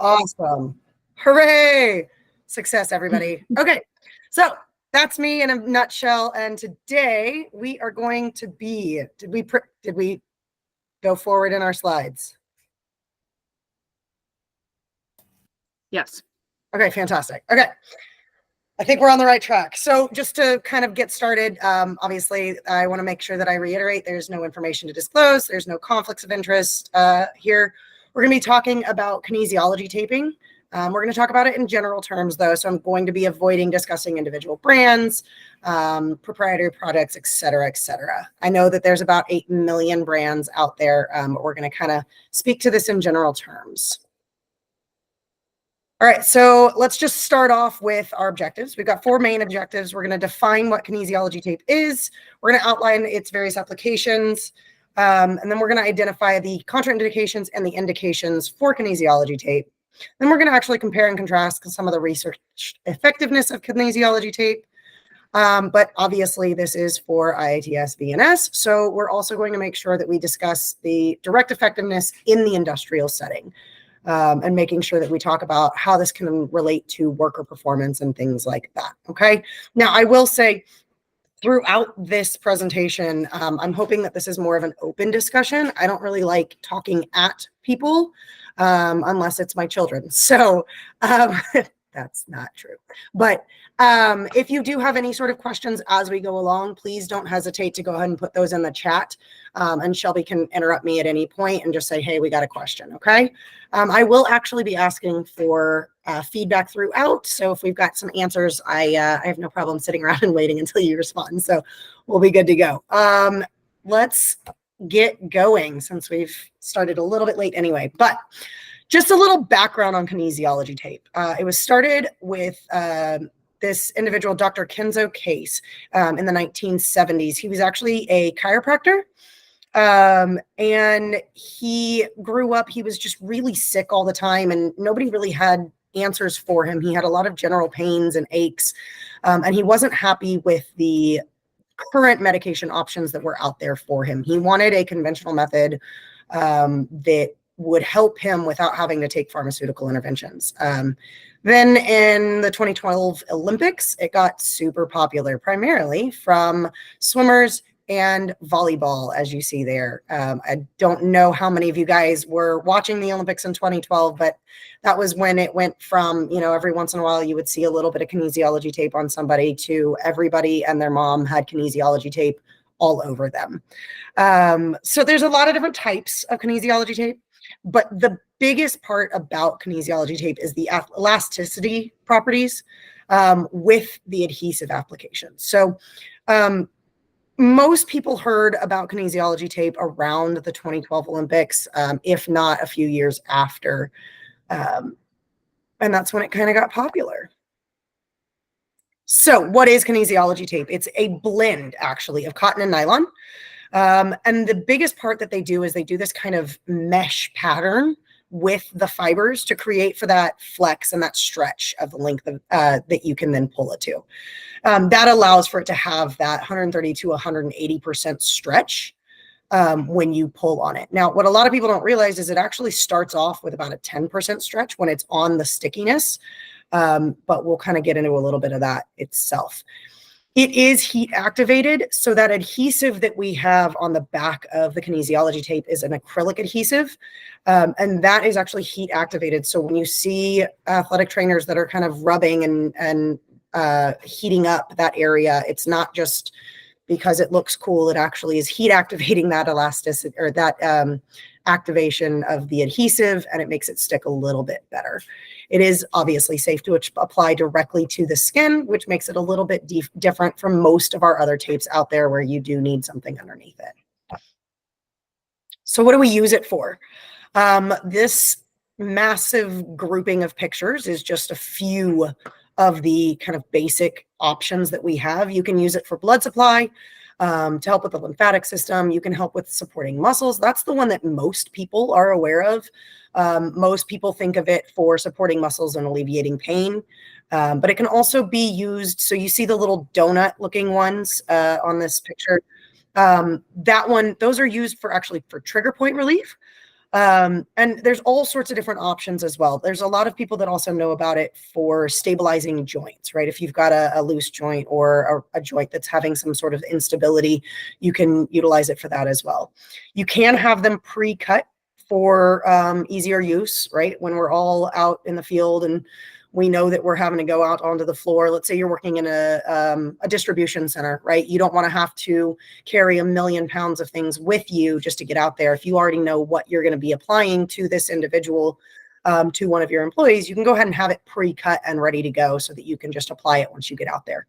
Awesome. Hooray. Success, everybody. Okay. So that's me in a nutshell. And today we are going to be, did we go forward in our slides? Yes. Okay, fantastic. Okay. I think we're on the right track. So just to kind of get started, obviously, I want to make sure that I reiterate there's no information to disclose. There's no conflicts of interest here. We're going to be talking about kinesiology taping. We're going to talk about it in general terms, though. So I'm going to be avoiding discussing individual brands, proprietary products, et cetera, et cetera. I know that there's about 8 million brands out there, but we're going to kind of speak to this in general terms. All right, so let's just start off with our objectives. We've got 4 main objectives. We're going to define what kinesiology tape is. We're going to outline its various applications. And then we're going to identify the contraindications and the indications for kinesiology tape. Then we're going to actually compare and contrast some of the research effectiveness of kinesiology tape. But obviously, this is for IATS VNS. So we're also going to make sure that we discuss the direct effectiveness in the industrial setting. And making sure that we talk about how this can relate to worker performance and things like that. Okay. Now, I will say throughout this presentation, I'm hoping that this is more of an open discussion. I don't really like talking at people unless it's my children. So that's not true. But if you do have any sort of questions as we go along, please don't hesitate to go ahead and put those in the chat. And Shelby can interrupt me at any point and just say, hey, we got a question, okay? I will actually be asking for feedback throughout. So if we've got some answers, I have no problem sitting around and waiting until you respond. So we'll be good to go. Let's get going since we've started a little bit late anyway. But just a little background on kinesiology tape. It was started with this individual, Dr. Kenzo Case, in the 1970s. He was actually a chiropractor. And he grew up, he was just really sick all the time and nobody really had answers for him. He had a lot of general pains and aches, and he wasn't happy with the current medication options that were out there for him. He wanted a conventional method that would help him without having to take pharmaceutical interventions. Then in the 2012 Olympics, it got super popular, primarily from swimmers and volleyball, as you see there. I don't know how many of you guys were watching the Olympics in 2012, but that was when it went from, you know, every once in a while you would see a little bit of kinesiology tape on somebody to everybody and their mom had kinesiology tape all over them. So there's a lot of different types of kinesiology tape, but the biggest part about kinesiology tape is the elasticity properties with the adhesive application. So most people heard about kinesiology tape around the 2012 Olympics, if not a few years after. And that's when it kind of got popular. So what is kinesiology tape? It's a blend, actually, of cotton and nylon. And the biggest part that they do is they do this kind of mesh pattern with the fibers to create for that flex and that stretch of the length of, that you can then pull it to. That allows for it to have that 130 to 180% stretch when you pull on it. Now, what a lot of people don't realize is it actually starts off with about a 10% stretch when it's on the stickiness, but we'll kind of get into a little bit of that itself. It is heat activated, so that adhesive that we have on the back of the kinesiology tape is an acrylic adhesive, and that is actually heat activated. So when you see athletic trainers that are kind of rubbing and heating up that area, it's not just because it looks cool. It actually is heat activating that elasticity or that activation of the adhesive, and it makes it stick a little bit better. It is obviously safe to apply directly to the skin, which makes it a little bit different from most of our other tapes out there where you do need something underneath it. So what do we use it for? This massive grouping of pictures is just a few of the kind of basic options that we have. You can use it for blood supply, to help with the lymphatic system. You can help with supporting muscles. That's the one that most people are aware of. Most people think of it for supporting muscles and alleviating pain, but it can also be used. So you see the little donut looking ones on this picture. That one, those are used for actually for trigger point relief. And there's all sorts of different options as well. There's a lot of people that also know about it for stabilizing joints, right? If you've got a loose joint or a joint that's having some sort of instability, you can utilize it for that as well. You can have them pre-cut for easier use, right? When we're all out in the field and we know that we're having to go out onto the floor. Let's say you're working in a distribution center, right? You don't want to have to carry 1,000,000 pounds of things with you just to get out there. If you already know what you're going to be applying to this individual, to one of your employees, you can go ahead and have it pre-cut and ready to go so that you can just apply it once you get out there.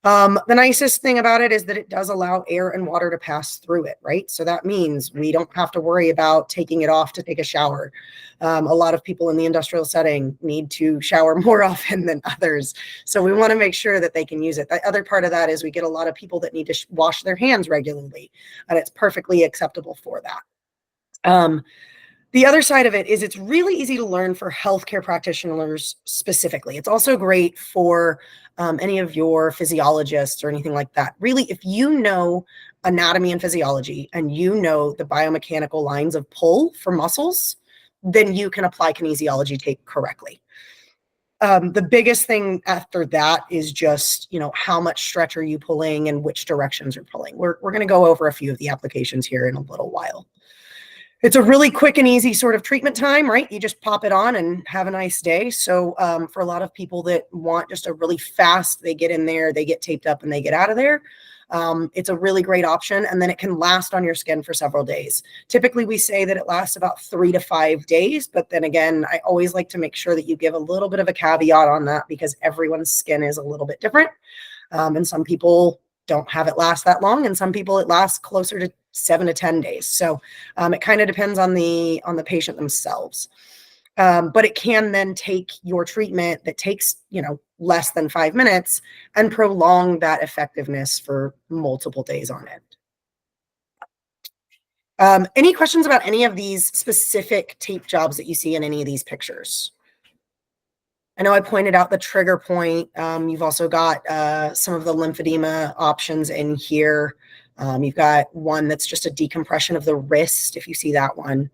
The nicest thing about it is that it does allow air and water to pass through it, right? So that means we don't have to worry about taking it off to take a shower. A lot of people in the industrial setting need to shower more often than others. So we want to make sure that they can use it. The other part of that is we get a lot of people that need to wash their hands regularly, and it's perfectly acceptable for that. The other side of it is it's really easy to learn for healthcare practitioners specifically. It's also great for any of your physiologists or anything like that. Really, if you know anatomy and physiology and you know the biomechanical lines of pull for muscles, then you can apply kinesiology tape correctly. The biggest thing after that is just, how much stretch are you pulling and which directions are pulling. We're going to go over a few of the applications here in a little while. It's a really quick and easy sort of treatment time, right? You just pop it on and have a nice day. So for a lot of people that want just a really fast, they get in there, they get taped up and they get out of there. It's a really great option. And then it can last on your skin for several days. Typically, we say that it lasts about 3 to 5 days. But then again, I always like to make sure that you give a little bit of a caveat on that because everyone's skin is a little bit different. And some people don't have it last that long. And some people it lasts closer to 7 to 10 days. So it kind of depends on the patient themselves. But it can then take your treatment that takes, less than 5 minutes and prolong that effectiveness for multiple days on end. Any questions about any of these specific tape jobs that you see in any of these pictures? I know I pointed out the trigger point. You've also got some of the lymphedema options in here. You've got one that's just a decompression of the wrist, if you see that one.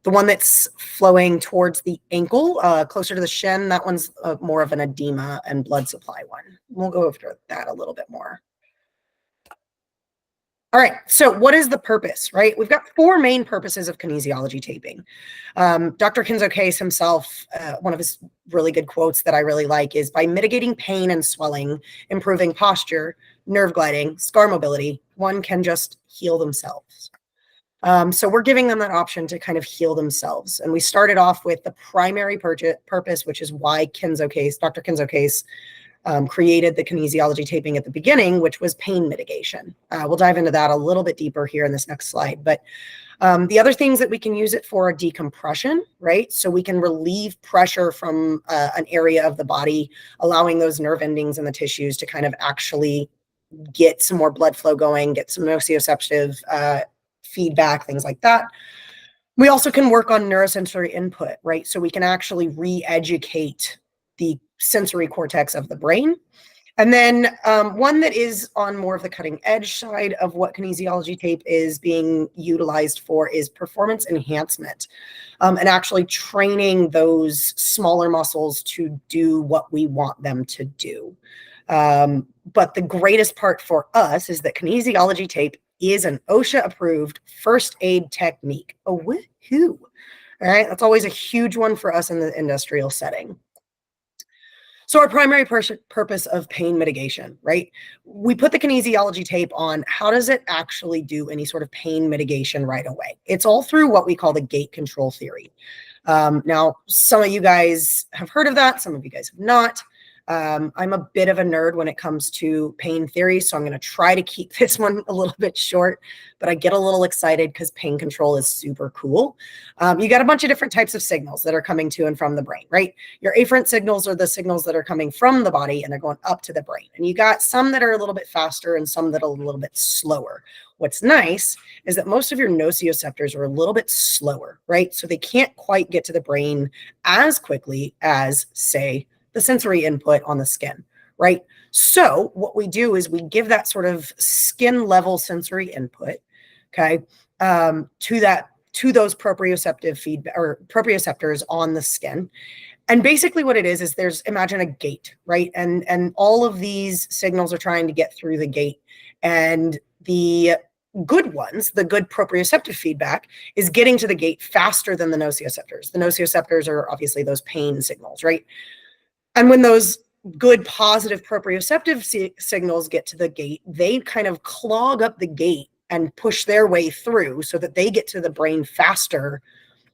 The one that's flowing towards the ankle, closer to the shin, that one's more of an edema and blood supply one. We'll go over that a little bit more. All right, so what is the purpose, right? We've got 4 main purposes of kinesiology taping. Dr. Kenzo Case himself, one of his really good quotes that I really like is, by mitigating pain and swelling, improving posture, nerve gliding, scar mobility, one can just heal themselves. So we're giving them that option to kind of heal themselves. And we started off with the primary purpose, which is why Dr. Kenzo Case, created the kinesiology taping at the beginning, which was pain mitigation. We'll dive into that a little bit deeper here in this next slide. But the other things that we can use it for are decompression, right? So we can relieve pressure from an area of the body, allowing those nerve endings and the tissues to kind of actually get some more blood flow going, get some nociceptive feedback, things like that. We also can work on neurosensory input, right? So we can actually re-educate the sensory cortex of the brain. And then one that is on more of the cutting edge side of what kinesiology tape is being utilized for is performance enhancement, and actually training those smaller muscles to do what we want them to do. But the greatest part for us is that kinesiology tape is an OSHA approved first aid technique. Oh, woohoo. All right. That's always a huge one for us in the industrial setting. So our primary purpose of pain mitigation, right? We put the kinesiology tape on. How does it actually do any sort of pain mitigation right away? It's all through what we call the gate control theory. Now, some of you guys have heard of that. Some of you guys have not. I'm a bit of a nerd when it comes to pain theory, so I'm going to try to keep this one a little bit short, but I get a little excited because pain control is super cool. You got a bunch of different types of signals that are coming to and from the brain, right? Your afferent signals are the signals that are coming from the body and they're going up to the brain. And you got some that are a little bit faster and some that are a little bit slower. What's nice is that most of your nociceptors are a little bit slower, right? So they can't quite get to the brain as quickly as, say, the sensory input on the skin, right? So what we do is we give that sort of skin level sensory input, okay, to that to those proprioceptive feedback or proprioceptors on the skin. And basically what it is there's, imagine a gate, right? And all of these signals are trying to get through the gate. And the good ones, the good proprioceptive feedback, is getting to the gate faster than the nociceptors. The nociceptors are obviously those pain signals, right? And when those good positive proprioceptive signals get to the gate, they kind of clog up the gate and push their way through so that they get to the brain faster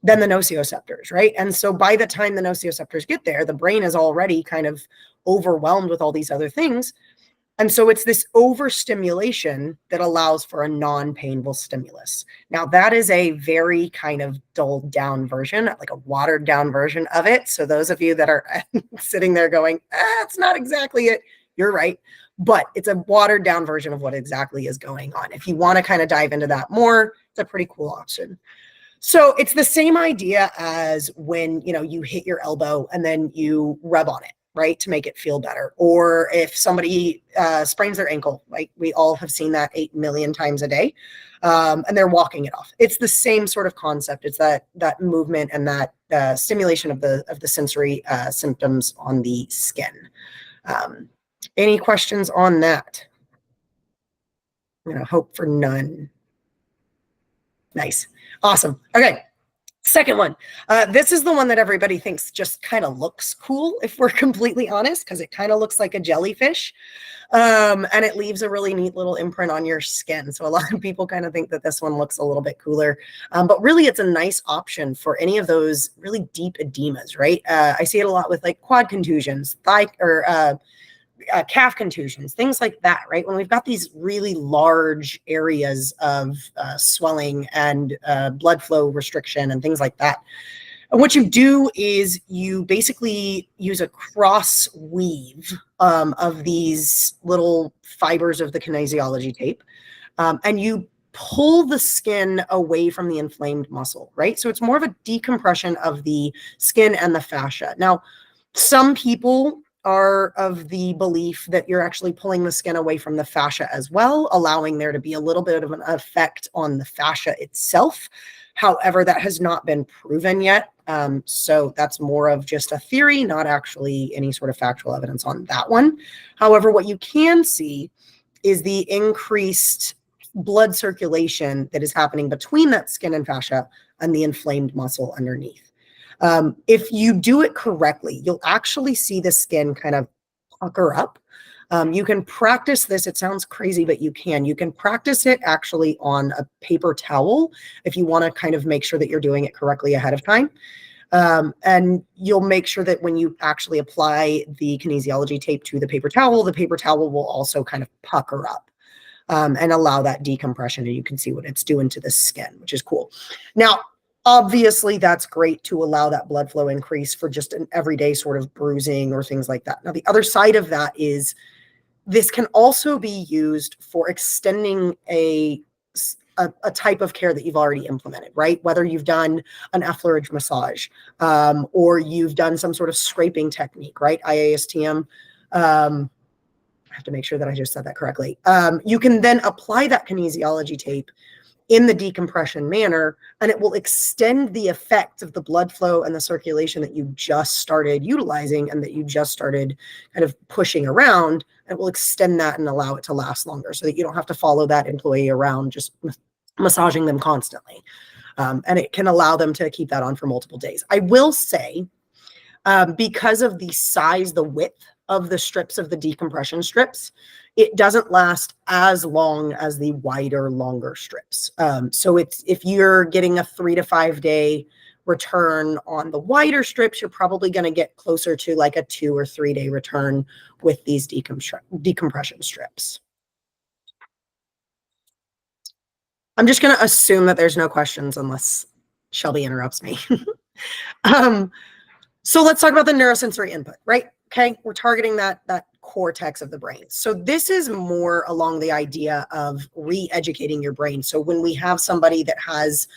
than the nociceptors, right? And so by the time the nociceptors get there, the brain is already kind of overwhelmed with all these other things. And so it's this overstimulation that allows for a non-painful stimulus. Now, that is a very kind of dulled down version, like a watered down version of it. So those of you that are sitting there going, it's not exactly it, you're right. But it's a watered down version of what exactly is going on. If you want to kind of dive into that more, it's a pretty cool option. So it's the same idea as when, you hit your elbow and then you rub on it, right, to make it feel better. Or if somebody sprains their ankle, like we all have seen that 8 million times a day, and they're walking it off. It's the same sort of concept. It's that movement and that stimulation of the sensory symptoms on the skin. Any questions on that? I'm going to hope for none. Nice. Awesome. Okay. Second one. This is the one that everybody thinks just kind of looks cool, if we're completely honest, because it kind of looks like a jellyfish. And it leaves a really neat little imprint on your skin. So a lot of people kind of think that this one looks a little bit cooler. But really, it's a nice option for any of those really deep edemas, right? I see it a lot with like quad contusions, calf contusions, things like that, right? When we've got these really large areas of swelling and blood flow restriction and things like that. And what you do is you basically use a cross weave of these little fibers of the kinesiology tape, and you pull the skin away from the inflamed muscle, right? So it's more of a decompression of the skin and the fascia. Now, some people are of the belief that you're actually pulling the skin away from the fascia as well, allowing there to be a little bit of an effect on the fascia itself. However, that has not been proven yet. So that's more of just a theory, not actually any sort of factual evidence on that one. However, what you can see is the increased blood circulation that is happening between that skin and fascia and the inflamed muscle underneath. If you do it correctly, you'll actually see the skin kind of pucker up. You can practice this. It sounds crazy, but you can. You can practice it actually on a paper towel if you want to kind of make sure that you're doing it correctly ahead of time. And you'll make sure that when you actually apply the kinesiology tape to the paper towel will also kind of pucker up and allow that decompression. And you can see what it's doing to the skin, which is cool. Now, obviously, that's great to allow that blood flow increase for just an everyday sort of bruising or things like that. Now, the other side of that is this can also be used for extending a type of care that you've already implemented, right? Whether you've done an effleurage massage or you've done some sort of scraping technique, right? IASTM. I have to make sure that I just said that correctly. You can then apply that kinesiology tape in the decompression manner, and it will extend the effect of the blood flow and the circulation that you just started utilizing and that you just started kind of pushing around. It will extend that and allow it to last longer so that you don't have to follow that employee around just massaging them constantly. And it can allow them to keep that on for multiple days. I will say, because of the size, the width of the strips of the decompression strips, it doesn't last as long as the wider, longer strips. So if you're getting a 3 to 5 day return on the wider strips, you're probably going to get closer to like a 2 or 3 day return with these decompression strips. I'm just going to assume that there's no questions unless Shelby interrupts me. So let's talk about the neurosensory input, right? Okay, we're targeting that cortex of the brain. So this is more along the idea of re-educating your brain. So when we have somebody that has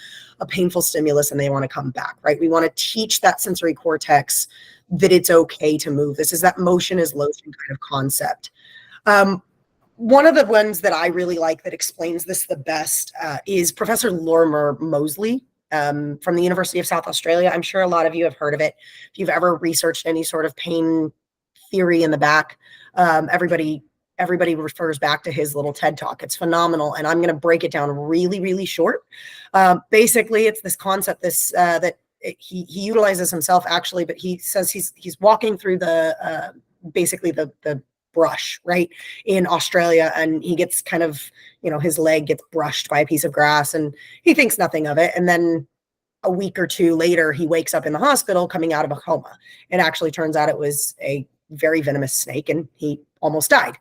a painful stimulus and they want to come back, right? We want to teach that sensory cortex that it's okay to move. This is that motion is lotion kind of concept. One of the ones that I really like that explains this the best is Professor Lorimer Moseley. from the University of South Australia. I'm sure a lot of you have heard of it. If you've ever researched any sort of pain theory in the back, everybody refers back to his little TED talk. It's phenomenal. And I'm going to break it down really, really short. Basically, it's this concept, that he utilizes himself actually, but he says he's walking through the basically the brush, right, in Australia, and he gets kind of, his leg gets brushed by a piece of grass, and he thinks nothing of it. And then a week or two later, he wakes up in the hospital coming out of a coma. It actually turns out it was a very venomous snake, and he almost died.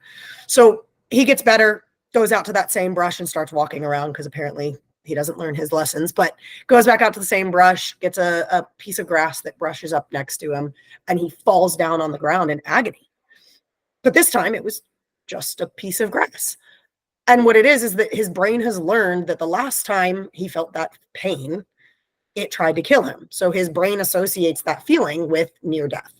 So he gets better, goes out to that same brush and starts walking around, because apparently he doesn't learn his lessons, but goes back out to the same brush, gets a piece of grass that brushes up next to him, and he falls down on the ground in agony. But this time it was just a piece of grass. And what it is that his brain has learned that the last time he felt that pain, it tried to kill him. So his brain associates that feeling with near death.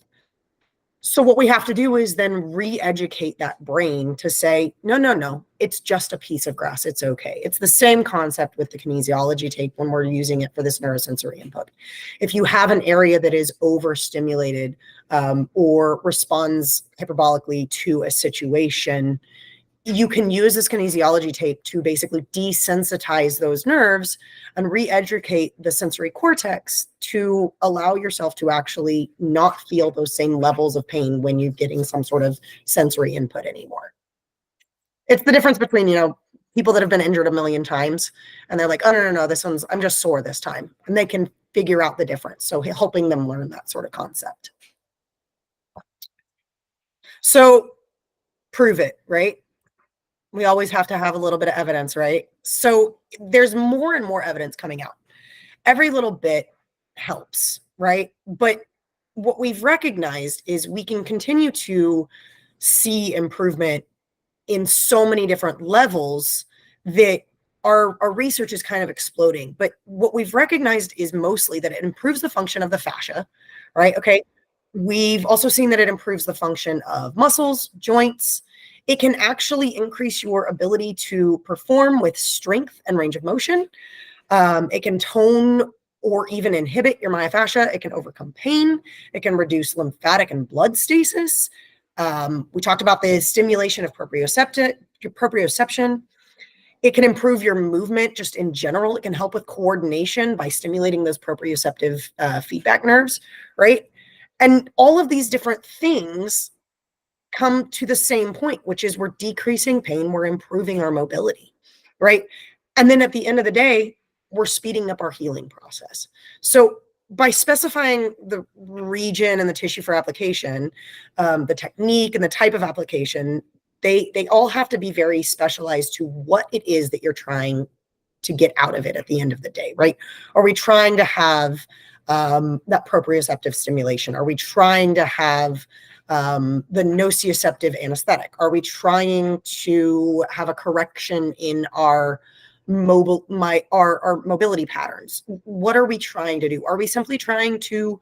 So what we have to do is then re-educate that brain to say, no, it's just a piece of grass. It's okay. It's the same concept with the kinesiology tape when we're using it for this neurosensory input. If you have an area that is overstimulated or responds hyperbolically to a situation, you can use this kinesiology tape to basically desensitize those nerves and re-educate the sensory cortex to allow yourself to actually not feel those same levels of pain when you're getting some sort of sensory input anymore. It's the difference between, people that have been injured a million times and they're like, oh, no, I'm just sore this time. And they can figure out the difference. So helping them learn that sort of concept. So prove it, right? We always have to have a little bit of evidence, right? So there's more and more evidence coming out. Every little bit helps, right? But what we've recognized is we can continue to see improvement in so many different levels that our research is kind of exploding. But what we've recognized is mostly that it improves the function of the fascia, right? Okay. We've also seen that it improves the function of muscles, joints. It can actually increase your ability to perform with strength and range of motion. It can tone or even inhibit your myofascia. It can overcome pain. It can reduce lymphatic and blood stasis. We talked about the stimulation of proprioception. It can improve your movement just in general. It can help with coordination by stimulating those proprioceptive feedback nerves, right? And all of these different things come to the same point, which is we're decreasing pain, we're improving our mobility, right? And then at the end of the day, we're speeding up our healing process. So by specifying the region and the tissue for application, the technique and the type of application, they all have to be very specialized to what it is that you're trying to get out of it at the end of the day, right? Are we trying to have that proprioceptive stimulation? Are we trying to have the nociceptive anesthetic? Are we trying to have a correction in our mobility patterns? What are we trying to do? Are we simply trying to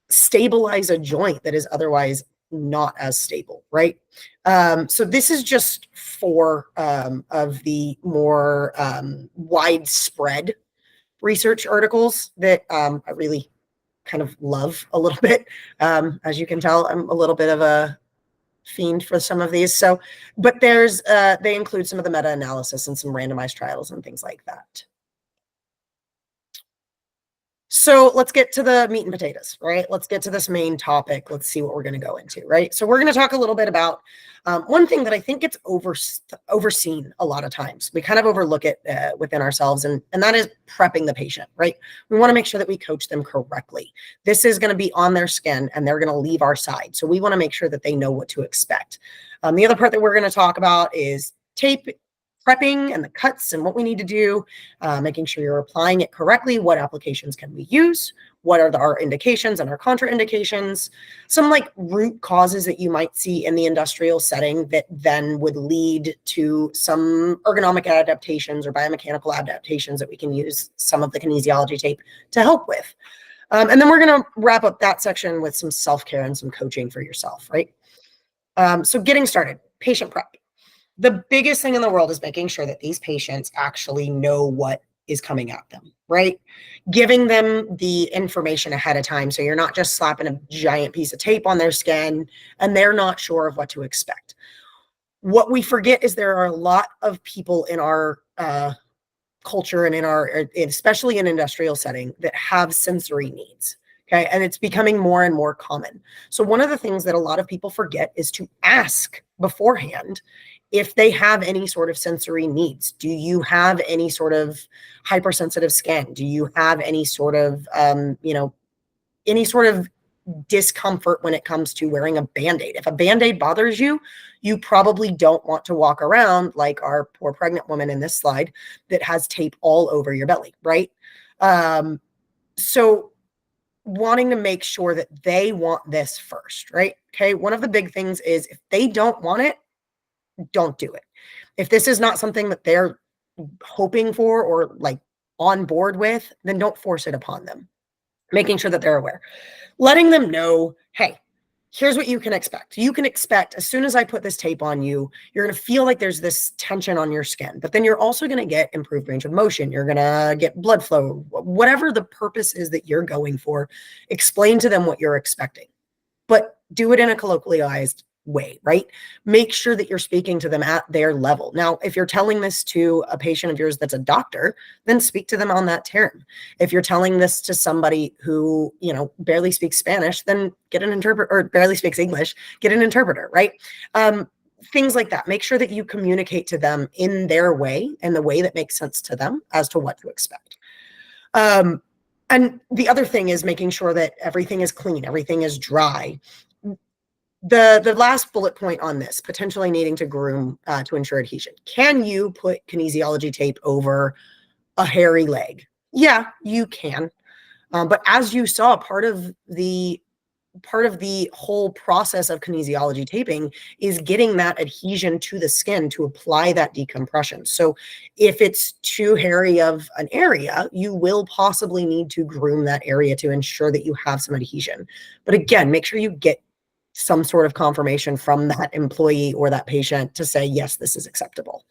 stabilize a joint that is otherwise not as stable, right? So this is just four of the more widespread research articles that I really kind of love a little bit. As you can tell, I'm a little bit of a fiend for some of these. So, but they include some of the meta-analysis and some randomized trials and things like that. So let's get to the meat and potatoes, right? Let's get to this main topic. Let's see what we're going to go into, right? So we're going to talk a little bit about one thing that I think gets overseen a lot of times. We kind of overlook it within ourselves, and that is prepping the patient, right? We want to make sure that we coach them correctly. This is going to be on their skin, and they're going to leave our side. So we want to make sure that they know what to expect. The other part that we're going to talk about is tape prepping and the cuts and what we need to do, making sure you're applying it correctly. What applications can we use? What are our indications and our contraindications? Some like root causes that you might see in the industrial setting that then would lead to some ergonomic adaptations or biomechanical adaptations that we can use some of the kinesiology tape to help with. And then we're going to wrap up that section with some self-care and some coaching for yourself, right? So getting started, patient prep. The biggest thing in the world is making sure that these patients actually know what is coming at them, right? Giving them the information ahead of time so you're not just slapping a giant piece of tape on their skin and they're not sure of what to expect. What we forget is there are a lot of people in our culture and in our, especially in industrial setting, that have sensory needs. Okay. And it's becoming more and more common. So one of the things that a lot of people forget is to ask beforehand if they have any sort of sensory needs. Do you have any sort of hypersensitive skin? Do you have any sort of, any sort of discomfort when it comes to wearing a Band-Aid? If a Band-Aid bothers you, you probably don't want to walk around like our poor pregnant woman in this slide that has tape all over your belly, right? So wanting to make sure that they want this first, right? Okay. One of the big things is if they don't want it, don't do it. If this is not something that they're hoping for or like on board with, then don't force it upon them. Making sure that they're aware. Letting them know, hey, here's what you can expect. You can expect as soon as I put this tape on you, you're going to feel like there's this tension on your skin, but then you're also going to get improved range of motion. You're going to get blood flow, whatever the purpose is that you're going for. Explain to them what you're expecting, but do it in a colloquialized way, right? Make sure that you're speaking to them at their level. Now, if you're telling this to a patient of yours that's a doctor, then speak to them on that term. If you're telling this to somebody who, barely speaks Spanish, then get an interpreter, or barely speaks English, get an interpreter, right? Things like that. Make sure that you communicate to them in their way and the way that makes sense to them as to what to expect. And the other thing is making sure that everything is clean, everything is dry. The last bullet point on this, potentially needing to groom to ensure adhesion. Can you put kinesiology tape over a hairy leg? Yeah, you can. But as you saw, part of the whole process of kinesiology taping is getting that adhesion to the skin to apply that decompression. So if it's too hairy of an area, you will possibly need to groom that area to ensure that you have some adhesion. But again, make sure you get some sort of confirmation from that employee or that patient to say, yes, this is acceptable.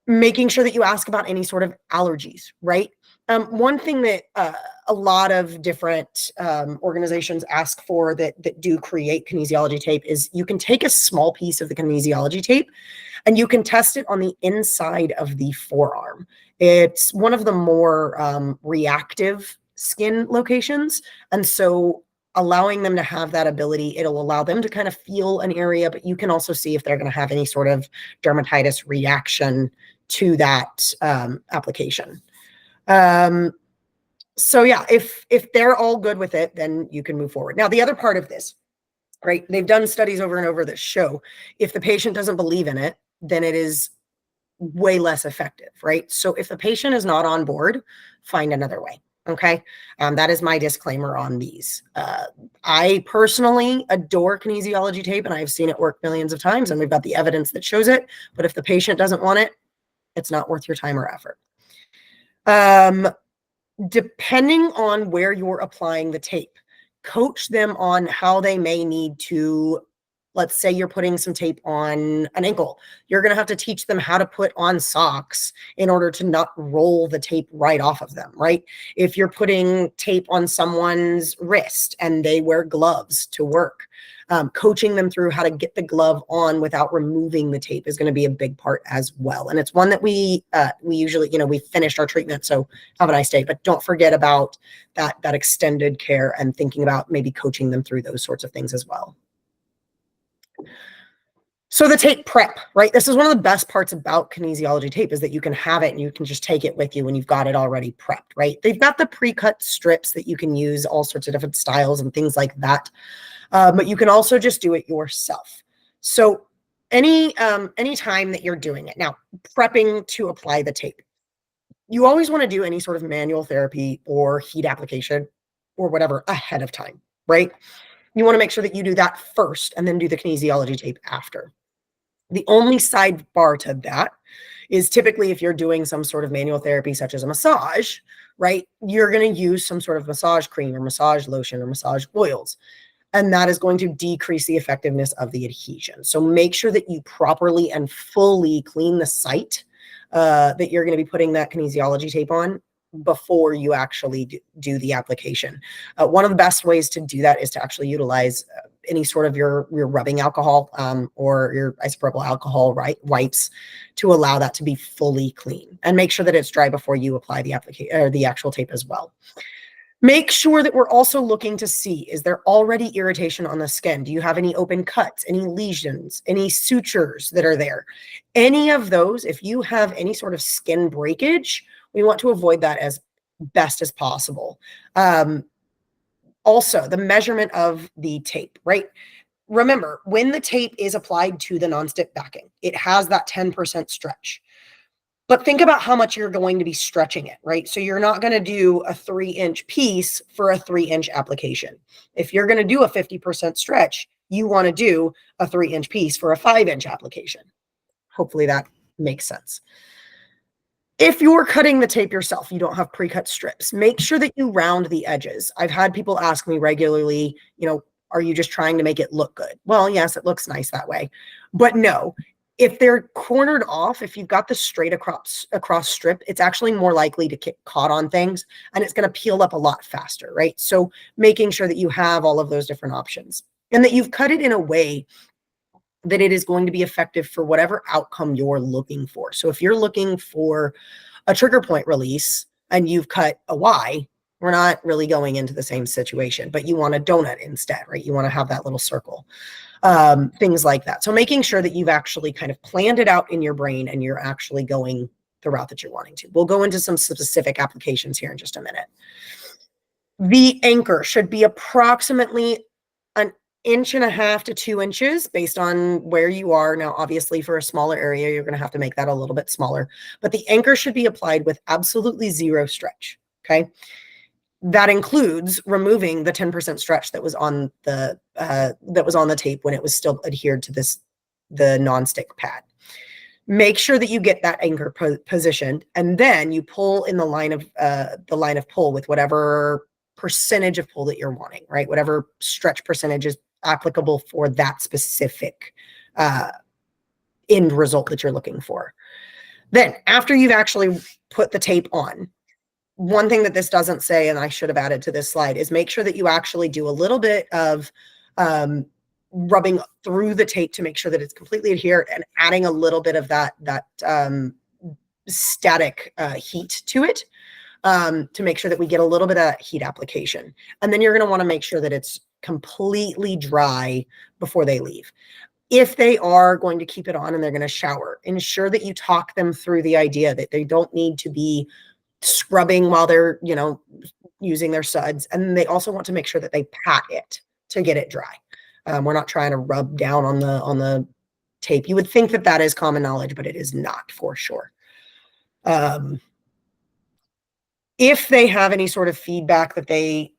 Making sure that you ask about any sort of allergies, right? One thing that a lot of different organizations ask for that do create kinesiology tape is you can take a small piece of the kinesiology tape and you can test it on the inside of the forearm. It's one of the more reactive skin locations. And so allowing them to have that ability, it'll allow them to kind of feel an area, but you can also see if they're going to have any sort of dermatitis reaction to that application. So yeah, if they're all good with it, then you can move forward. Now, the other part of this, right? They've done studies over and over that show if the patient doesn't believe in it, then it is way less effective, right? So if the patient is not on board, find another way. Okay. That is my disclaimer on these. I personally adore kinesiology tape and I've seen it work millions of times and we've got the evidence that shows it. But if the patient doesn't want it, it's not worth your time or effort. Depending on where you're applying the tape, coach them on how they may need to. Let's say you're putting some tape on an ankle. You're going to have to teach them how to put on socks in order to not roll the tape right off of them, right? If you're putting tape on someone's wrist and they wear gloves to work, coaching them through how to get the glove on without removing the tape is going to be a big part as well. And it's one that we usually, we finished our treatment. So have a nice day, but don't forget about that extended care and thinking about maybe coaching them through those sorts of things as well. So the tape prep, right? This is one of the best parts about kinesiology tape is that you can have it and you can just take it with you when you've got it already prepped, right? They've got the pre-cut strips that you can use, all sorts of different styles and things like that. But you can also just do it yourself. So any time that you're doing it, now prepping to apply the tape, you always want to do any sort of manual therapy or heat application or whatever ahead of time, right? You want to make sure that you do that first and then do the kinesiology tape after. The only sidebar to that is typically if you're doing some sort of manual therapy, such as a massage, right? You're going to use some sort of massage cream or massage lotion or massage oils. And that is going to decrease the effectiveness of the adhesion. So make sure that you properly and fully clean the site that you're going to be putting that kinesiology tape on before you actually do the application. One of the best ways to do that is to actually utilize any sort of your rubbing alcohol or your isopropyl alcohol wipes to allow that to be fully clean, and make sure that it's dry before you apply the application or the actual tape as well. Make sure that we're also looking to see, is there already irritation on the skin? Do you have any open cuts, any lesions, any sutures that are there? Any of those, if you have any sort of skin breakage, we want to avoid that as best as possible. Also, the measurement of the tape, right? Remember, when the tape is applied to the nonstick backing, it has that 10% stretch. But think about how much you're going to be stretching it, right? So you're not going to do a 3-inch piece for a 3-inch application. If you're going to do a 50% stretch, you want to do a 3-inch piece for a 5-inch application. Hopefully that makes sense. If you're cutting the tape yourself, you don't have pre-cut strips, make sure that you round the edges. I've had people ask me regularly, are you just trying to make it look good? Well, yes, it looks nice that way, but no. If they're cornered off, if you've got the straight across strip, it's actually more likely to get caught on things, and it's going to peel up a lot faster, right? So making sure that you have all of those different options and that you've cut it in a way that it is going to be effective for whatever outcome you're looking for. So if you're looking for a trigger point release and you've cut a Y, we're not really going into the same situation, but you want a donut instead, right? You want to have that little circle. Things like that. So making sure that you've actually kind of planned it out in your brain and you're actually going the route that you're wanting to. We'll go into some specific applications here in just a minute. The anchor should be approximately 1.5 to 2 inches based on where you are. Now, obviously for a smaller area, you're going to have to make that a little bit smaller, but the anchor should be applied with absolutely zero stretch. Okay. That includes removing the 10% stretch that was on the tape when it was still adhered to the nonstick pad. Make sure that you get that anchor positioned, and then you pull in the line of pull with whatever percentage of pull that you're wanting, right? Whatever stretch percentage is applicable for that specific end result that you're looking for. Then after you've actually put the tape on, one thing that this doesn't say, and I should have added to this slide, is make sure that you actually do a little bit of rubbing through the tape to make sure that it's completely adhered, and adding a little bit of that static heat to it to make sure that we get a little bit of heat application. And then you're going to want to make sure that it's completely dry before they leave. If they are going to keep it on and they're going to shower, ensure that you talk them through the idea that they don't need to be scrubbing while they're, using their suds. And they also want to make sure that they pat it to get it dry. We're not trying to rub down on the tape. You would think that that is common knowledge, but it is not for sure. If they have any sort of feedback that they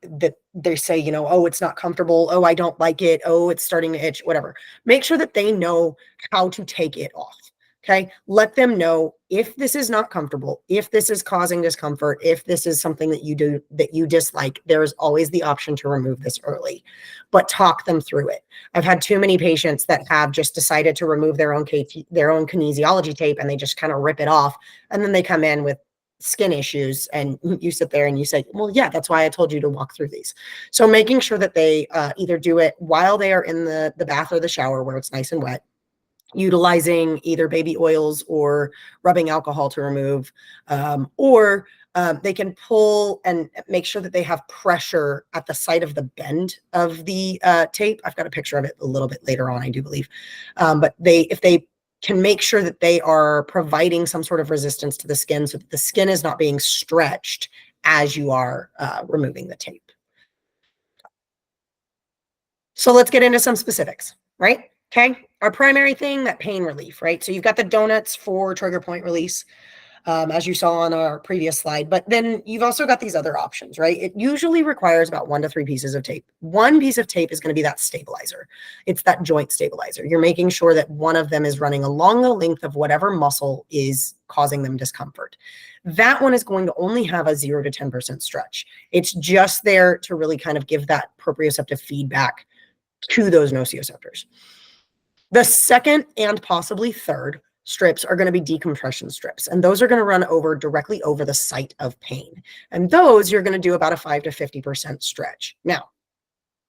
say, oh, it's not comfortable. Oh, I don't like it. Oh, it's starting to itch, whatever. Make sure that they know how to take it off. Okay. Let them know if this is not comfortable, if this is causing discomfort, if this is something that you do that you dislike, there's always the option to remove this early, but talk them through it. I've had too many patients that have just decided to remove their own kinesiology tape, and they just kind of rip it off. And then they come in with skin issues, and you sit there and you say, well, yeah, that's why I told you to walk through these. So making sure that they either do it while they are in the bath or the shower where it's nice and wet, utilizing either baby oils or rubbing alcohol to remove, or they can pull and make sure that they have pressure at the site of the bend of the tape. I've got a picture of it a little bit later on, I do believe. But if they can make sure that they are providing some sort of resistance to the skin so that the skin is not being stretched as you are removing the tape. So let's get into some specifics, right? Okay, our primary thing, that pain relief, right? So you've got the donuts for trigger point release, as you saw on our previous slide, but then you've also got these other options, right? It usually requires about 1 to 3 pieces of tape. One piece of tape is going to be that stabilizer. It's that joint stabilizer. You're making sure that one of them is running along the length of whatever muscle is causing them discomfort. That one is going to only have a 0 to 10% stretch. It's just there to really kind of give that proprioceptive feedback to those nociceptors. The second and possibly third strips are going to be decompression strips, and those are going to run directly over the site of pain. And those you're going to do about a 5 to 50% stretch. Now,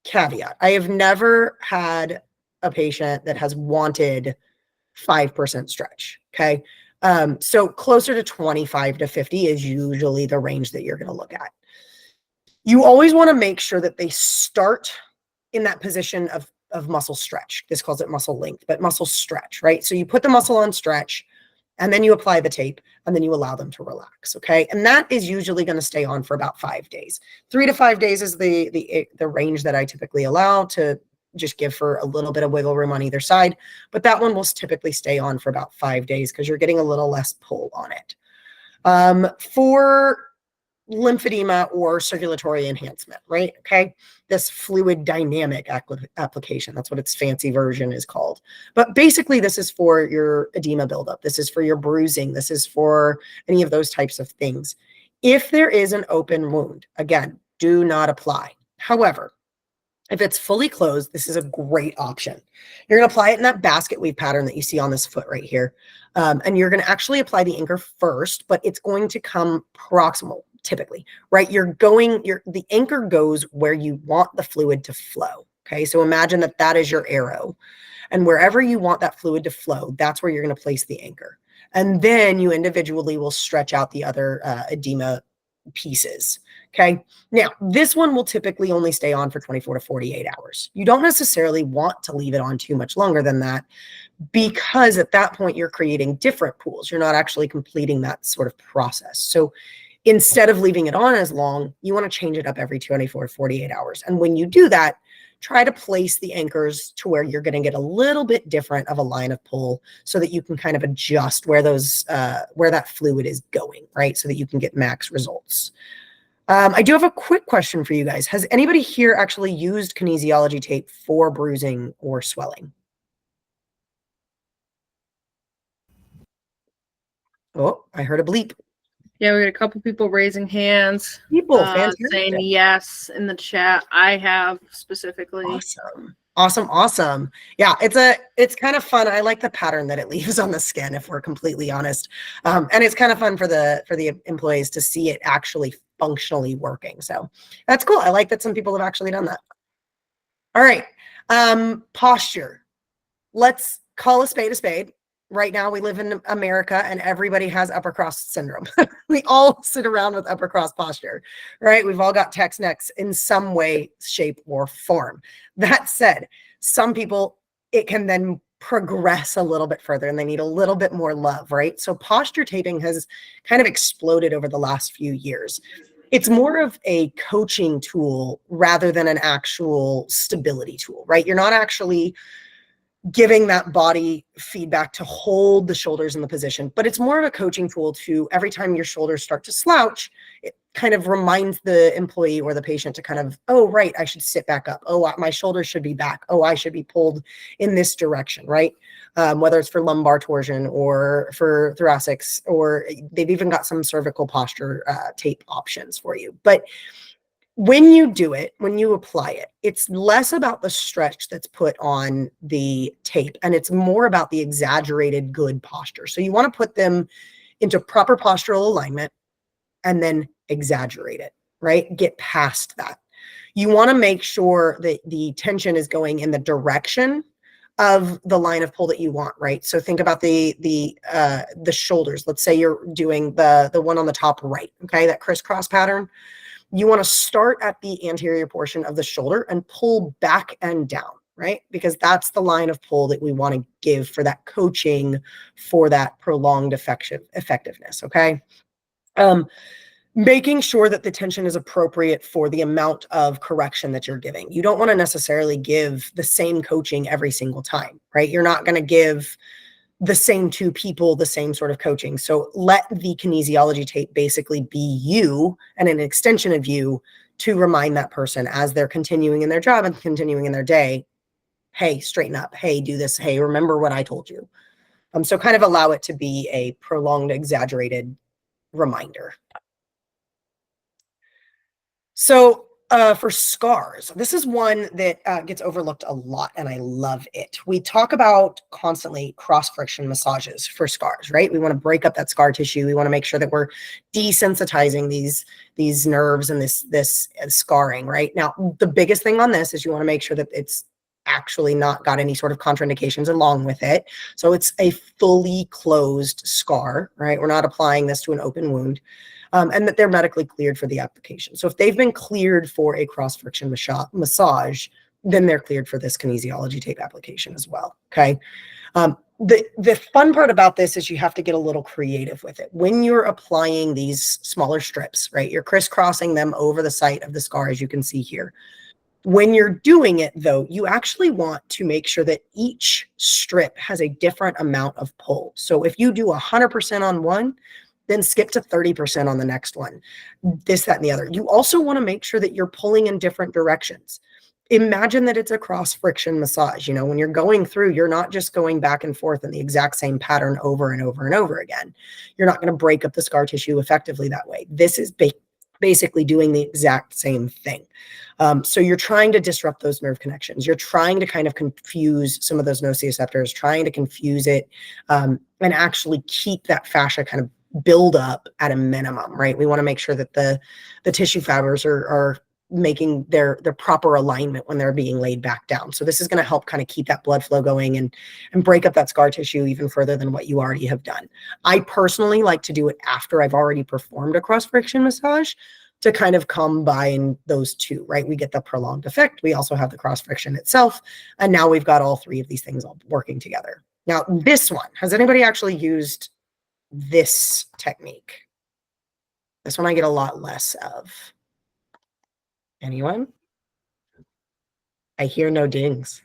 caveat, I have never had a patient that has wanted 5% stretch. Okay. So closer to 25 to 50 is usually the range that you're going to look at. You always want to make sure that they start in that position of muscle stretch. This calls it muscle length, but muscle stretch, right? So you put the muscle on stretch, and then you apply the tape, and then you allow them to relax. Okay. And that is usually going to stay on for about 5 days. 3 to 5 days is the range that I typically allow to just give for a little bit of wiggle room on either side. But that one will typically stay on for about 5 days because you're getting a little less pull on it. For lymphedema or circulatory enhancement, right? Okay. This fluid dynamic application, that's what its fancy version is called. But basically, this is for your edema buildup. This is for your bruising. This is for any of those types of things. If there is an open wound, again, do not apply. However, if it's fully closed, this is a great option. You're going to apply it in that basket weave pattern that you see on this foot right here. And you're going to actually apply the anchor first, but it's going to come proximal typically, right? The anchor goes where you want the fluid to flow. Okay. So imagine that that is your arrow, and wherever you want that fluid to flow, that's where you're going to place the anchor. And then you individually will stretch out the other edema pieces. Okay. Now, this one will typically only stay on for 24 to 48 hours. You don't necessarily want to leave it on too much longer than that, because at that point you're creating different pools. You're not actually completing that sort of process. So instead of leaving it on as long, you want to change it up every 24 to 48 hours. And when you do that, try to place the anchors to where you're going to get a little bit different of a line of pull so that you can kind of adjust where that fluid is going, right? So that you can get max results. I do have a quick question for you guys. Has anybody here actually used kinesiology tape for bruising or swelling? Oh, I heard a bleep. Yeah, we got a couple people raising hands, People, fantastic. saying yes in the chat. I have specifically. Awesome. Yeah, it's kind of fun. I like the pattern that it leaves on the skin, if we're completely honest. And it's kind of fun for the employees to see it actually functionally working. So that's cool. I like that some people have actually done that. All right. Posture. Let's call a spade a spade. Right now we live in America and everybody has upper cross syndrome. We all sit around with upper cross posture, right? We've all got text necks in some way, shape, or form. That said, some people, it can then progress a little bit further and they need a little bit more love, right? So posture taping has kind of exploded over the last few years. It's more of a coaching tool rather than an actual stability tool, right? You're not actually giving that body feedback to hold the shoulders in the position, but it's more of a coaching tool to every time your shoulders start to slouch, it kind of reminds the employee or the patient to kind of, oh, right, I should sit back up. Oh, my shoulders should be back. Oh, I should be pulled in this direction, right? Whether it's for lumbar torsion or for thoracics, or they've even got some cervical posture tape options for you. But when you do it, when you apply it, it's less about the stretch that's put on the tape, and it's more about the exaggerated good posture. So you want to put them into proper postural alignment and then exaggerate it, right? Get past that. You want to make sure that the tension is going in the direction of the line of pull that you want, right? So think about the shoulders. Let's say you're doing the one on the top right, okay? That crisscross pattern. You want to start at the anterior portion of the shoulder and pull back and down, right? Because that's the line of pull that we want to give for that coaching, for that prolonged effectiveness, okay? Making sure that the tension is appropriate for the amount of correction that you're giving. You don't want to necessarily give the same coaching every single time, right? You're not going to give the same two people the same sort of coaching. So let the kinesiology tape basically be you and an extension of you to remind that person as they're continuing in their job and continuing in their day, hey, straighten up. Hey, do this. Hey, remember what I told you. So kind of allow it to be a prolonged, exaggerated reminder. So For scars, this is one that gets overlooked a lot, and I love it. We talk about constantly cross-friction massages for scars, right? We want to break up that scar tissue. We want to make sure that we're desensitizing these nerves and this scarring, right? Now, the biggest thing on this is you want to make sure that it's actually not got any sort of contraindications along with it. So it's a fully closed scar, right? We're not applying this to an open wound. And that they're medically cleared for the application. So if they've been cleared for a cross-friction massage, then they're cleared for this kinesiology tape application as well, okay? The fun part about this is you have to get a little creative with it. When you're applying these smaller strips, right, you're crisscrossing them over the site of the scar, as you can see here. When you're doing it, though, you actually want to make sure that each strip has a different amount of pull. So if you do 100% on one, then skip to 30% on the next one, this, that, and the other. You also want to make sure that you're pulling in different directions. Imagine that it's a cross friction massage. You know, when you're going through, you're not just going back and forth in the exact same pattern over and over and over again. You're not going to break up the scar tissue effectively that way. This is basically doing the exact same thing. So you're trying to disrupt those nerve connections. You're trying to kind of confuse some of those nociceptors, trying to confuse it, and actually keep that fascia kind of build up at a minimum, right? We want to make sure that the tissue fibers are making their proper alignment when they're being laid back down. So this is going to help kind of keep that blood flow going and break up that scar tissue even further than what you already have done. I personally like to do it after I've already performed a cross friction massage to kind of combine those two, right? We get the prolonged effect. We also have the cross friction itself. And now we've got all three of these things all working together. Now, this one, has anybody actually used this technique? This one I get a lot less of. Anyone? I hear no dings.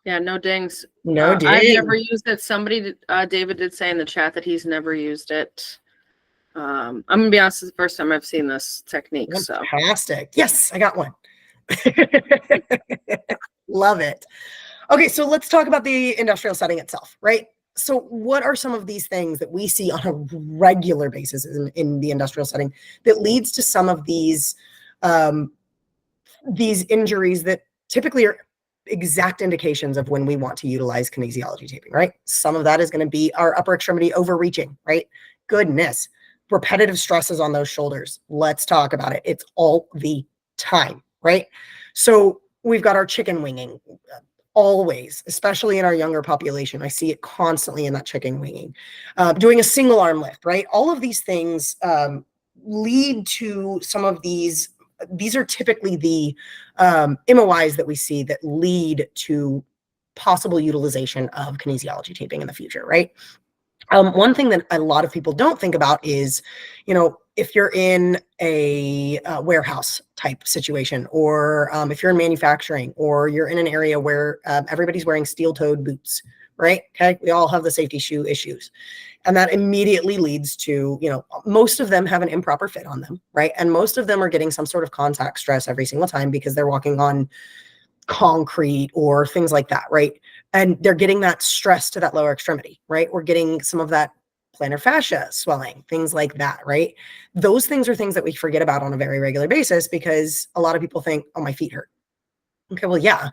Yeah, no dings. No dings. I've never used it. Somebody, David did say in the chat that he's never used it. I'm gonna be honest, it's the first time I've seen this technique. Fantastic. So yes, I got one. Love it. Okay, so let's talk about the industrial setting itself, right? So what are some of these things that we see on a regular basis in the industrial setting that leads to some of these injuries that typically are exact indications of when we want to utilize kinesiology taping, right? Some of that is going to be our upper extremity overreaching, right? Goodness. Repetitive stresses on those shoulders. Let's talk about it. It's all the time, right? So we've got our chicken winging. Always, especially in our younger population. I see it constantly in that chicken winging. Doing a single arm lift, right? All of these things lead to some of these. These are typically the MOIs that we see that lead to possible utilization of kinesiology taping in the future, right? One thing that a lot of people don't think about is, you know, if you're in a warehouse type situation, or if you're in manufacturing, or you're in an area where everybody's wearing steel-toed boots, right? Okay, we all have the safety shoe issues. And that immediately leads to, you know, most of them have an improper fit on them, right? And most of them are getting some sort of contact stress every single time because they're walking on concrete or things like that, right? And they're getting that stress to that lower extremity, right? We're getting some of that plantar fascia swelling, things like that, right? Those things are things that we forget about on a very regular basis because a lot of people think, oh, my feet hurt. Okay, well, yeah,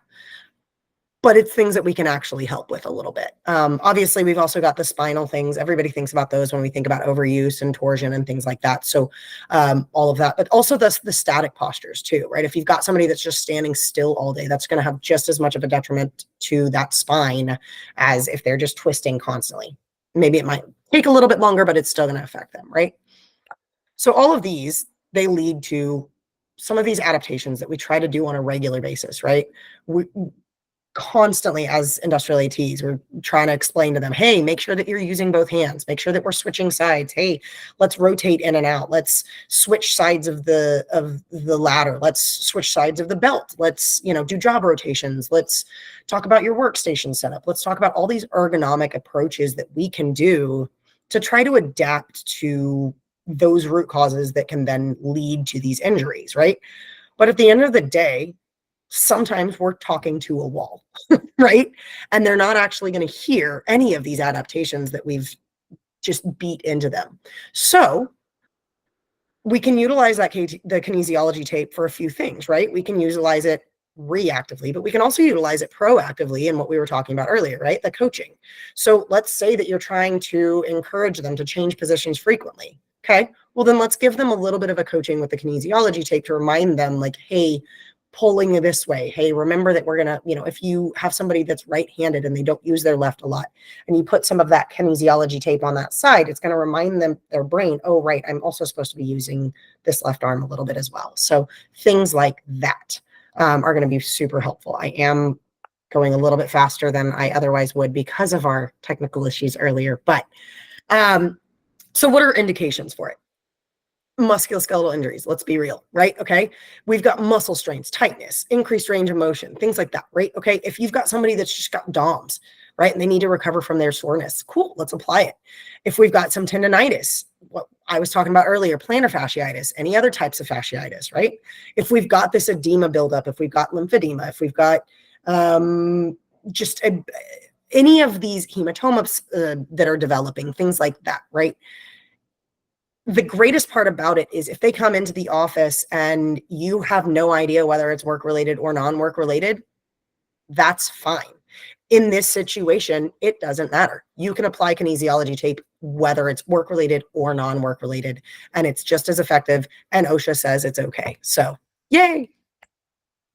but it's things that we can actually help with a little bit. Obviously, we've also got the spinal things. Everybody thinks about those when we think about overuse and torsion and things like that. So all of that, but also the static postures too, right? If you've got somebody that's just standing still all day, that's going to have just as much of a detriment to that spine as if they're just twisting constantly. Maybe it might take a little bit longer, but it's still going to affect them, right? So all of these, they lead to some of these adaptations that we try to do on a regular basis, right? We constantly, as industrial ATs, we're trying to explain to them, hey, make sure that you're using both hands, make sure that we're switching sides. Hey, let's rotate in and out. Let's switch sides of the ladder. Let's switch sides of the belt. Let's, you know, do job rotations. Let's talk about your workstation setup. Let's talk about all these ergonomic approaches that we can do to try to adapt to those root causes that can then lead to these injuries, right? But at the end of the day, sometimes we're talking to a wall, right? And they're not actually going to hear any of these adaptations that we've just beat into them. So we can utilize the kinesiology tape for a few things, right? We can utilize it reactively, but we can also utilize it proactively in what we were talking about earlier, right? The coaching. So let's say that you're trying to encourage them to change positions frequently. Okay. Well, then let's give them a little bit of a coaching with the kinesiology tape to remind them, like, hey, pulling this way. Hey, remember that we're going to, if you have somebody that's right-handed and they don't use their left a lot, and you put some of that kinesiology tape on that side, it's going to remind them, their brain, oh, right, I'm also supposed to be using this left arm a little bit as well. So things like that are going to be super helpful. I am going a little bit faster than I otherwise would because of our technical issues earlier. But so what are indications for it? Musculoskeletal injuries, let's be real, right? Okay. We've got muscle strains, tightness, increased range of motion, things like that, right? Okay. If you've got somebody that's just got DOMS, right, and they need to recover from their soreness, cool, let's apply it. If we've got some tendonitis, what I was talking about earlier, plantar fasciitis, any other types of fasciitis, right? If we've got this edema buildup, if we've got lymphedema, if we've got any of these hematomas that are developing, things like that, right? The greatest part about it is if they come into the office and you have no idea whether it's work-related or non-work related, that's fine. In this situation, it doesn't matter. You can apply kinesiology tape, whether it's work-related or non-work related, and it's just as effective. And OSHA says it's okay. So yay.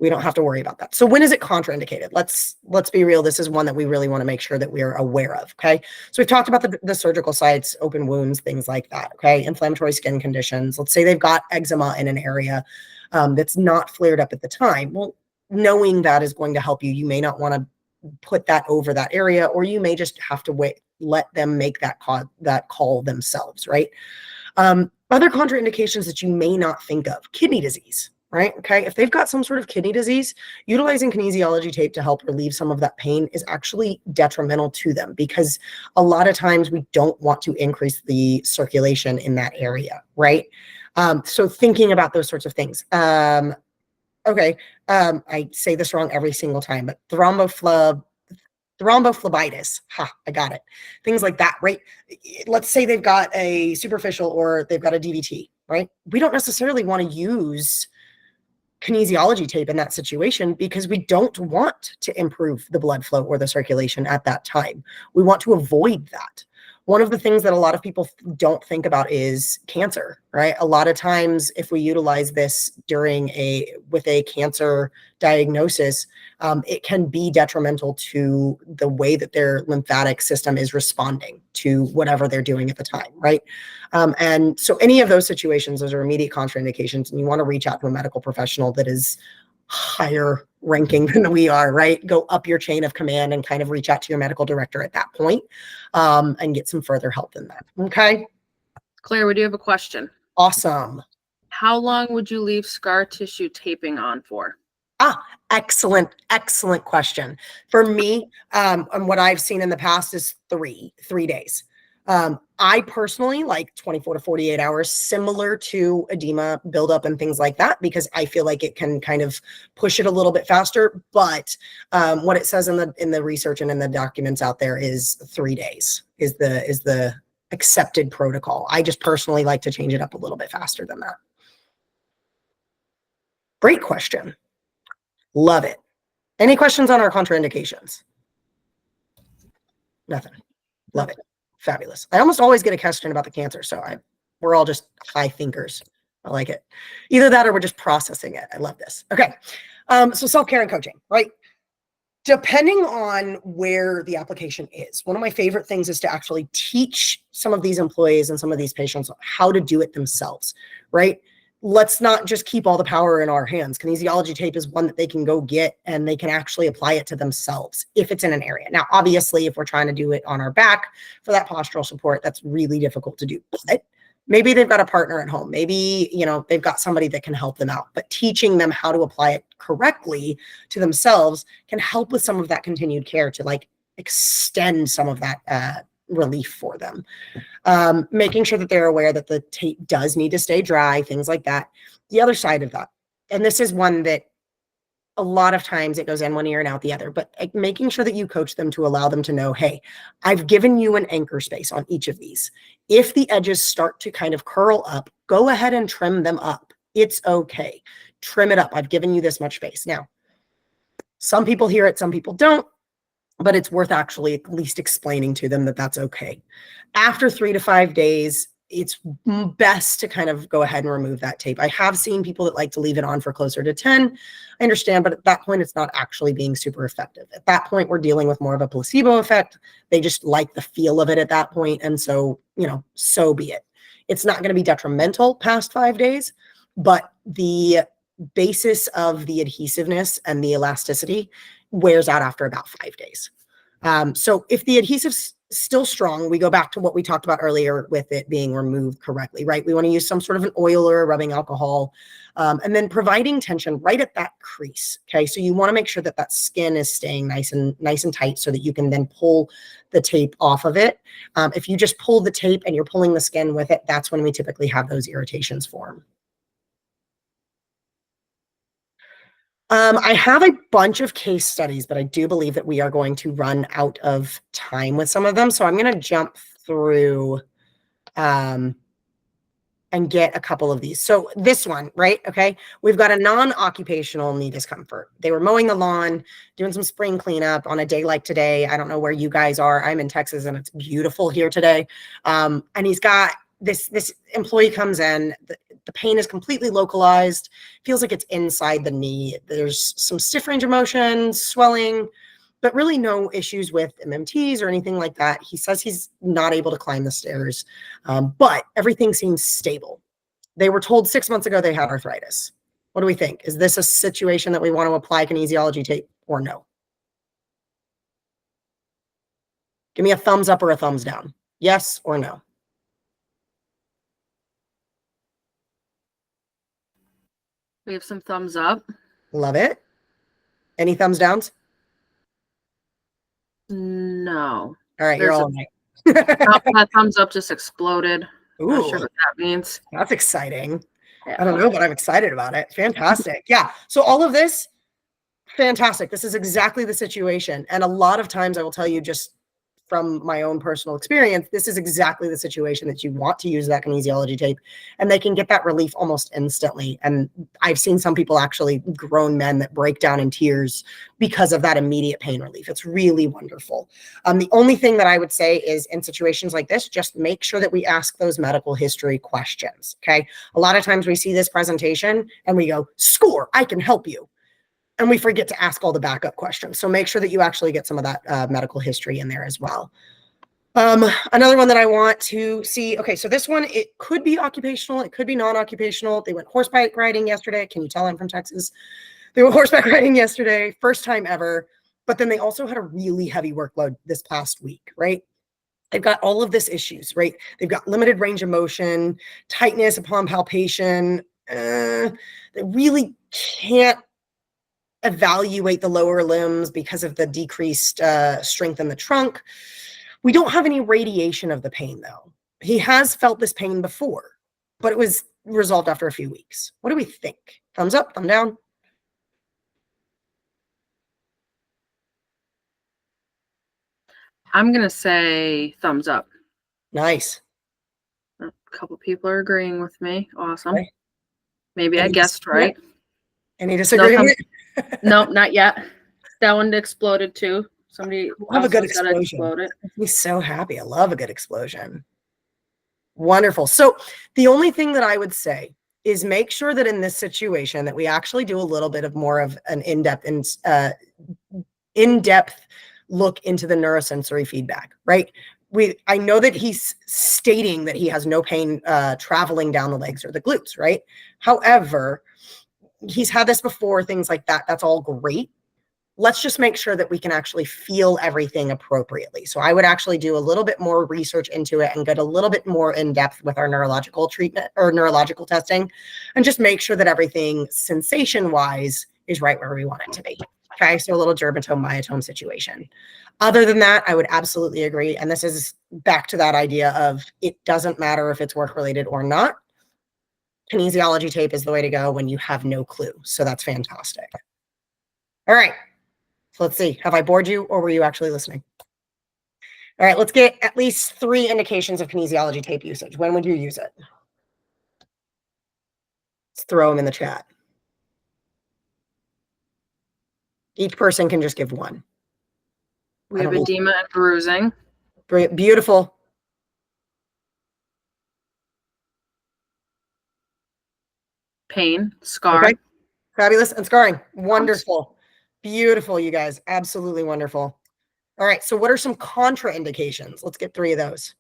We don't have to worry about that. So when is it contraindicated? Let's be real. This is one that we really want to make sure that we're aware of. Okay. So we've talked about the surgical sites, open wounds, things like that. Okay. Inflammatory skin conditions. Let's say they've got eczema in an area that's not flared up at the time. Well, knowing that is going to help you. You may not want to put that over that area, or you may just have to wait, let them make that call themselves. Right. Other contraindications that you may not think of: kidney disease. Right? Okay. If they've got some sort of kidney disease, utilizing kinesiology tape to help relieve some of that pain is actually detrimental to them, because a lot of times we don't want to increase the circulation in that area. Right. So thinking about those sorts of things. Okay. I say this wrong every single time, but thrombophlebitis. I got it. Things like that, right? Let's say they've got a superficial or they've got a DVT, right? We don't necessarily want to use kinesiology tape in that situation, because we don't want to improve the blood flow or the circulation at that time. We want to avoid that. One of the things that a lot of people don't think about is cancer, right? A lot of times if we utilize this with a cancer diagnosis, it can be detrimental to the way that their lymphatic system is responding to whatever they're doing at the time, right? And so any of those situations, those are immediate contraindications, and you want to reach out to a medical professional that is higher ranking than we are, right? Go up your chain of command and kind of reach out to your medical director at that point, and get some further help in that. Okay. Claire, we do have a question. Awesome. How long would you leave scar tissue taping on for? Excellent question. For me, and what I've seen in the past is 3 days. I personally like 24 to 48 hours, similar to edema buildup and things like that, because I feel like it can kind of push it a little bit faster. But what it says in the research and in the documents out there is 3 days is the accepted protocol. I just personally like to change it up a little bit faster than that. Great question. Love it. Any questions on our contraindications? Nothing. Love it. Fabulous. I almost always get a question about the cancer, so we're all just high thinkers. I like it. Either that or we're just processing it. I love this. Okay. So self-care and coaching, right? Depending on where the application is, one of my favorite things is to actually teach some of these employees and some of these patients how to do it themselves, right? Let's not just keep all the power in our hands. Kinesiology tape is one that they can go get, and they can actually apply it to themselves if it's in an area. Now, obviously, if we're trying to do it on our back for that postural support, that's really difficult to do. But maybe they've got a partner at home. Maybe, they've got somebody that can help them out. But teaching them how to apply it correctly to themselves can help with some of that continued care to extend some of that relief for them. Making sure that they're aware that the tape does need to stay dry, things like that. The other side of that, and this is one that a lot of times it goes in one ear and out the other, but making sure that you coach them to allow them to know, hey, I've given you an anchor space on each of these. If the edges start to kind of curl up, go ahead and trim them up. It's okay. Trim it up. I've given you this much space. Now, some people hear it, some people don't, but it's worth actually at least explaining to them that that's okay. After 3 to 5 days, it's best to kind of go ahead and remove that tape. I have seen people that like to leave it on for closer to 10. I understand, but at that point, it's not actually being super effective. At that point, we're dealing with more of a placebo effect. They just like the feel of it at that point. And so, so be it. It's not going to be detrimental past 5 days, but the basis of the adhesiveness and the elasticity wears out after about 5 days. So if the adhesive's still strong, we go back to what we talked about earlier with it being removed correctly, right? We want to use some sort of an oil or a rubbing alcohol, and then providing tension right at that crease. Okay. So you want to make sure that that skin is staying nice and tight so that you can then pull the tape off of it. If you just pull the tape and you're pulling the skin with it, that's when we typically have those irritations form. I have a bunch of case studies, but I do believe that we are going to run out of time with some of them. So I'm going to jump through and get a couple of these. So this one, right? Okay. We've got a non-occupational knee discomfort. They were mowing the lawn, doing some spring cleanup on a day like today. I don't know where you guys are. I'm in Texas and it's beautiful here today. And he's got this employee comes in, the pain is completely localized, feels like it's inside the knee. There's some stiff range of motion, swelling, but really no issues with MMTs or anything like that. He says he's not able to climb the stairs, but everything seems stable. They were told 6 months ago they had arthritis. What do we think? Is this a situation that we want to apply kinesiology tape or no? Give me a thumbs up or a thumbs down. Yes or no? We have some thumbs up. Love it. Any thumbs downs? No. All right, you're all right. That thumbs up just exploded. Ooh, Not sure what that means. that's exciting. Yeah. I don't know, but I'm excited about it. Fantastic. Yeah. So all of this, fantastic. This is exactly the situation. And a lot of times I will tell you, just from my own personal experience, this is exactly the situation that you want to use that kinesiology tape, and they can get that relief almost instantly. And I've seen some people, actually grown men, that break down in tears because of that immediate pain relief. It's really wonderful. The only thing that I would say is, in situations like this, just make sure that we ask those medical history questions. Okay. A lot of times we see this presentation and we go, score, I can help you. And we forget to ask all the backup questions. So make sure that you actually get some of that medical history in there as well. Another one that I want to see. Okay, so this one, it could be occupational. It could be non-occupational. They went horseback riding yesterday. Can you tell I'm from Texas? They went horseback riding yesterday, first time ever. But then they also had a really heavy workload this past week, right? They've got all of this issues, right? They've got limited range of motion, tightness upon palpation. They really can't evaluate the lower limbs because of the decreased strength in the trunk. We don't have any radiation of the pain, though. He has felt this pain before, but it was resolved after a few weeks. What do we think? Thumbs up, thumb down? I'm going to say thumbs up. Nice. A couple people are agreeing with me. Awesome. Okay. Maybe I guessed right. Any disagreement? No, not yet. That one exploded too. Somebody Love a good else got explosion. exploded. Makes me so happy. I love a good explosion. Wonderful. So the only thing that I would say is make sure that in this situation that we actually do a little bit of more of an in-depth look into the neurosensory feedback, right? I know that he's stating that he has no pain traveling down the legs or the glutes, right? However, he's had this before, things like that. That's all great. Let's just make sure that we can actually feel everything appropriately. So I would actually do a little bit more research into it and get a little bit more in depth with our neurological treatment or neurological testing, and just make sure that everything sensation wise is right where we want it to be. Okay. So a little gerbitome myotome situation. Other than that, I would absolutely agree. And this is back to that idea of it doesn't matter if it's work related or not. Kinesiology tape is the way to go when you have no clue. So that's fantastic. All right. So let's see. Have I bored you, or were you actually listening? All right. Let's get at least 3 indications of kinesiology tape usage. When would you use it? Let's throw them in the chat. Each person can just give one. We I have don't need- edema and bruising. Beautiful. Pain, scar. Okay. Fabulous. And scarring. Wonderful. Beautiful, you guys. Absolutely wonderful. All right. So what are some contraindications? Let's get 3 of those.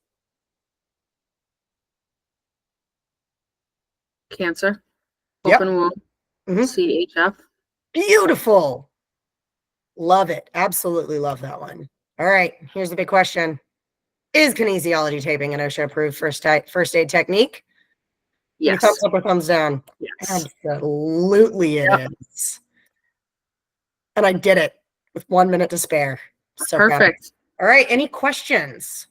Cancer. Yep. Open wound. Mhm. CHF. Beautiful. Love it. Absolutely love that one. All right. Here's the big question. Is kinesiology taping an OSHA approved first aid technique? Give me Yes. thumbs up or thumbs down. Yes. Absolutely it is. And I did it with 1 minute to spare. So fast. Perfect. All right. Any questions?